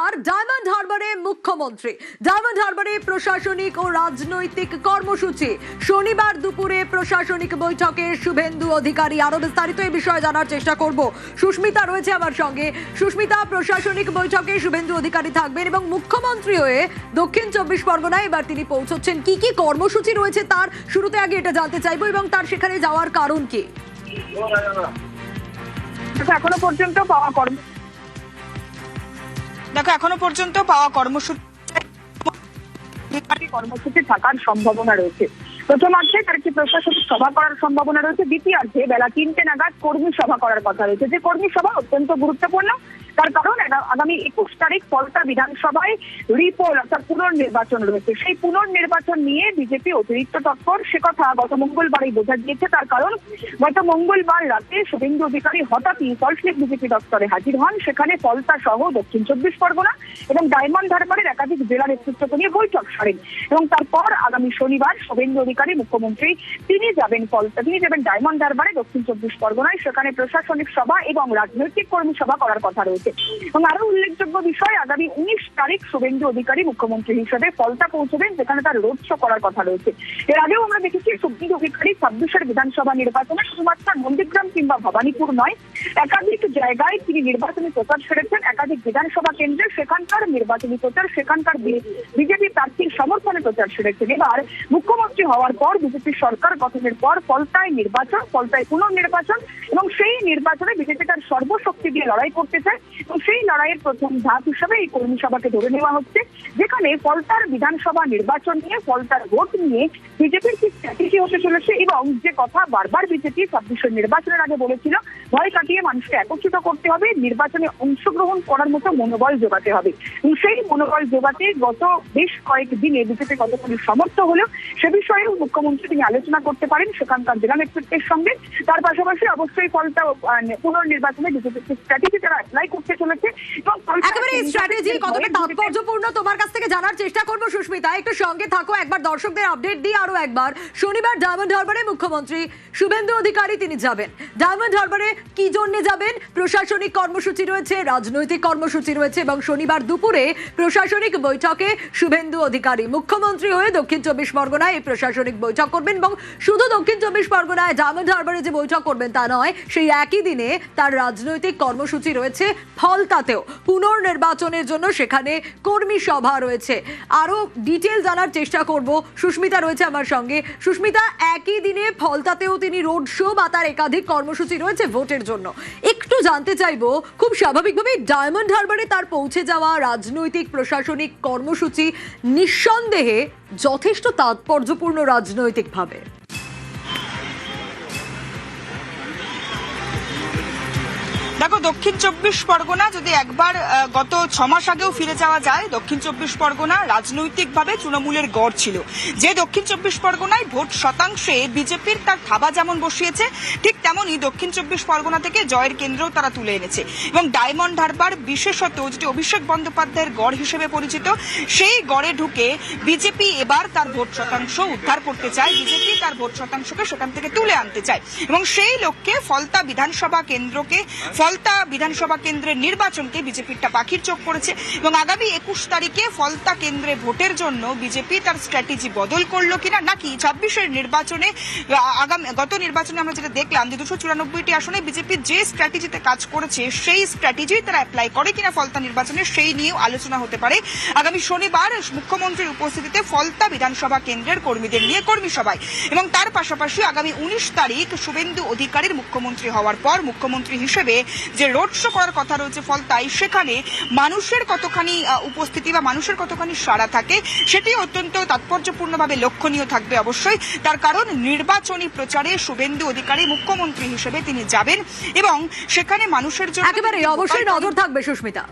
এবার ডায়মন্ড হারবারে মুখ্যমন্ত্রী ডায়মন্ড হারবারে প্রশাসনিক ও রাজনৈতিক কর্মসূচি শনিবার দুপুরে প্রশাসনিক বৈঠকে শুভেন্দু অধিকারী। আরো বিস্তারিত এই বিষয়ে জানার চেষ্টা করব। সুস্মিতা রয়েছে আমার সঙ্গে। সুস্মিতা, প্রশাসনিক বৈঠকে শুভেন্দু অধিকারী থাকবেন এবং মুখ্যমন্ত্রী হয়ে দক্ষিণ 24 পরগনায় এবার তিনি পৌঁছচ্ছেন। কি কি কর্মসূচি রয়েছে তার শুরুতে আগে এটা জানতে চাইবো এবং তার সেখানে যাওয়ার কারণ কি? এখনো পর্যন্ত পাওয়া কর্মসূচি থাকার সম্ভাবনা রয়েছে। প্রথমার্ধে তার একটি প্রশাসনিক সভা করার সম্ভাবনা রয়েছে, দ্বিতীয়ার্ধে বেলা 3টে নাগাদ কর্মী সভা করার কথা রয়েছে। যে কর্মী সভা অত্যন্ত গুরুত্বপূর্ণ, তার কারণ আগামী 21 তারিখ ফলতা বিধানসভায় রিপোল অর্থাৎ পুনর্নির্বাচন রয়েছে। সেই পুনর্নির্বাচন নিয়ে বিজেপি অতিরিক্ত তৎপর, সে কথা গত মঙ্গলবারই বোঝা গিয়েছে। তার কারণ গত মঙ্গলবার রাতে শুভেন্দু অধিকারী হঠাৎই সল্টলেক বিজেপি দপ্তরে হাজির হন। সেখানে ফলতা সহ দক্ষিণ 24 পরগনা এবং ডায়মন্ড হারবারের একাধিক জেলা নেতৃত্বকে নিয়ে বৈঠক সারেন এবং তারপর আগামী শনিবার শুভেন্দু অধিকারী মুখ্যমন্ত্রী তিনি যাবেন ডায়মন্ড হারবারে দক্ষিণ 24 পরগনায়। সেখানে প্রশাসনিক সভা এবং রাজনৈতিক কর্মী সভা করার কথা রয়েছে। এবং আরো উল্লেখযোগ্য বিষয়, আগামী 19 তারিখ শুভেন্দু অধিকারী মুখ্যমন্ত্রী হিসেবে ফলতা পৌঁছবেন, যেখানে তার রোড শো করার কথা রয়েছে। এর আগেও আমরা দেখেছি শুভেন্দু অধিকারী 26-এর বিধানসভা নির্বাচনে শুধুমাত্র নন্দীগ্রাম কিংবা ভবানীপুর নয়, একাধিক জায়গায় তিনি নির্বাচনী প্রচার সেরেছেন। একাধিক বিধানসভা কেন্দ্রে সেখানকার নির্বাচনী প্রচার, সেখানকার বিজেপি প্রার্থীর সমর্থনে প্রচার সেরেছেন। এবার মুখ্যমন্ত্রী হওয়ার পর বিজেপি সরকার গঠনের পর ফলতায় নির্বাচন, ফলতায় পুনর্নির্বাচন এবং সেই নির্বাচনে বিজেপি তার সর্বশক্তি দিয়ে লড়াই করতে চায় এবং সেই লড়াইয়ের প্রথম ধাপ হিসেবে এই কর্মী সভাকে ধরে নেওয়া হচ্ছে, যেখানে ফলতার বিধানসভা নির্বাচন নিয়ে, ফলতার ভোট নিয়ে বিজেপির কি স্ট্র্যাটেজি হতে চলেছে এবং যে কথা বারবার বিজেপি 26-এর নির্বাচনের আগে বলেছিল, ভয় কাটিয়ে মানুষকে একত্রিত করতে হবে, নির্বাচনে অংশগ্রহণ করার মতো মনোবল জোগাতে হবে। এবং সেই মনোবল জোগাতে গত বেশ কয়েকদিনে বিজেপি কতখানি সমর্থ হলেও সে বিষয়েও মুখ্যমন্ত্রী তিনি আলোচনা করতে পারেন সেখানকার জেলা নেতৃত্বের সঙ্গে। তার পাশাপাশি অবশ্যই ফলতা পুনর্নির্বাচনে বিজেপির স্ট্র্যাটেজি তারা অ্যাপ্লাই করতে চলেছে এবং একেবারে এই স্ট্র্যাটেজি কতটা তাৎপর্যপূর্ণ তোমার কাছ থেকে জানার চেষ্টা করব। সুস্মিতা, একটু সঙ্গে থাকো, একবার দর্শকদের আপডেট দিই আরো একবার। শনিবার ডায়মন্ড হারবারে মুখ্যমন্ত্রী শুভেন্দু অধিকারী তিনি যাবেন। ডায়মন্ড হারবারে কি জন্য যাবেন? প্রশাসনিক কর্মসূচি রয়েছে, রাজনৈতিক কর্মসূচি রয়েছে এবং শনিবার দুপুরে প্রশাসনিক বৈঠকে শুভেন্দু অধিকারী মুখ্যমন্ত্রী হয়ে দক্ষিণ 24 পরগনায় এই প্রশাসনিক বৈঠক করবেন এবং শুধু দক্ষিণ 24 পরগনায় ডায়মন্ড হারবারে যে বৈঠক করবেন তা নয়, সেই একই দিনে তার রাজনৈতিক কর্মসূচি রয়েছে ফলতাতেও পুনর্নির্বাচনের জন্য, সেখানে কর্মী সভা রয়েছে। আরো ডিটেল জানার চেষ্টা করব। সুস্মিতা রয়েছে আমার সঙ্গে। সুস্মিতা, একই দিনে ফলতাতেও তিনি রোড শো বা তার একাধিক কর্মসূচি রয়েছে ভোটের জন্য। একটু জানতে চাইবো, খুব স্বাভাবিকভাবেই ডায়মন্ড হারবারে তার পৌঁছে যাওয়া রাজনৈতিক প্রশাসনিক কর্মসূচি নিঃসন্দেহে যথেষ্ট তাৎপর্যপূর্ণ রাজনৈতিকভাবে। দেখো, দক্ষিণ 24 পরগনা যদি একবার গত 6 মাস আগেও ফিরে যাওয়া যায়, দক্ষিণ 24 পরগনা রাজনৈতিকভাবে তৃণমূলের গড় ছিল। যে দক্ষিণ 24 পরগনায় ভোট শতাংশে বিজেপির তার থাবা যেমন বসিয়েছে, ঠিক তেমনই দক্ষিণ 24 পরগনা থেকে জয়ের কেন্দ্রও তারা তুলে এনেছে। এবং ডায়মন্ড হারবার বিশেষত যেটি অভিষেক বন্দ্যোপাধ্যায়ের গড় হিসেবে পরিচিত, সেই গড়ে ঢুকে বিজেপি এবার তার ভোট শতাংশ উদ্ধার করতে চায়। বিজেপি তার ভোট শতাংশকে সেখান থেকে তুলে আনতে চায় এবং সেই লক্ষ্যে ফলতা বিধানসভা কেন্দ্রের নির্বাচনকে বিজেপিটা পাখির চোখ করেছে এবং আগামী 21 তারিখে ফলতা কেন্দ্রে ভোটের জন্য বিজেপি তার স্ট্র্যাটেজি বদল করলো কিনা, নাকি 26-এর নির্বাচনে গত নির্বাচনে আমরা যেটা দেখলাম যে 294টি আসনে বিজেপি যে স্ট্র্যাটেজিতে কাজ করেছে সেই স্ট্র্যাটেজি তারা অ্যাপ্লাই করে কিনা ফলতা নির্বাচনে, সেই নিয়েও আলোচনা হতে পারে আগামী শনিবার মুখ্যমন্ত্রীর উপস্থিতিতে ফলতা বিধানসভা কেন্দ্রের কর্মীদের নিয়ে কর্মী সভায়। এবং তার পাশাপাশি আগামী 19 তারিখ শুভেন্দু অধিকারীর মুখ্যমন্ত্রী হওয়ার পর মুখ্যমন্ত্রী হিসেবে যে রোড শো করার কথা রয়েছে ফলতায়, সেখানে মানুষের কতখানি উপস্থিতি বা মানুষের কতখানি সাড়া থাকে সেটি অত্যন্ত তাৎপর্যপূর্ণভাবে লক্ষণীয় থাকবে অবশ্যই। তার কারণ নির্বাচনী প্রচারে শুভেন্দু অধিকারী মুখ্যমন্ত্রী হিসেবে তিনি যাবেন এবং সেখানে মানুষের জন্য একেবারে অবশ্যই নজর থাকবে। সুস্মিতা।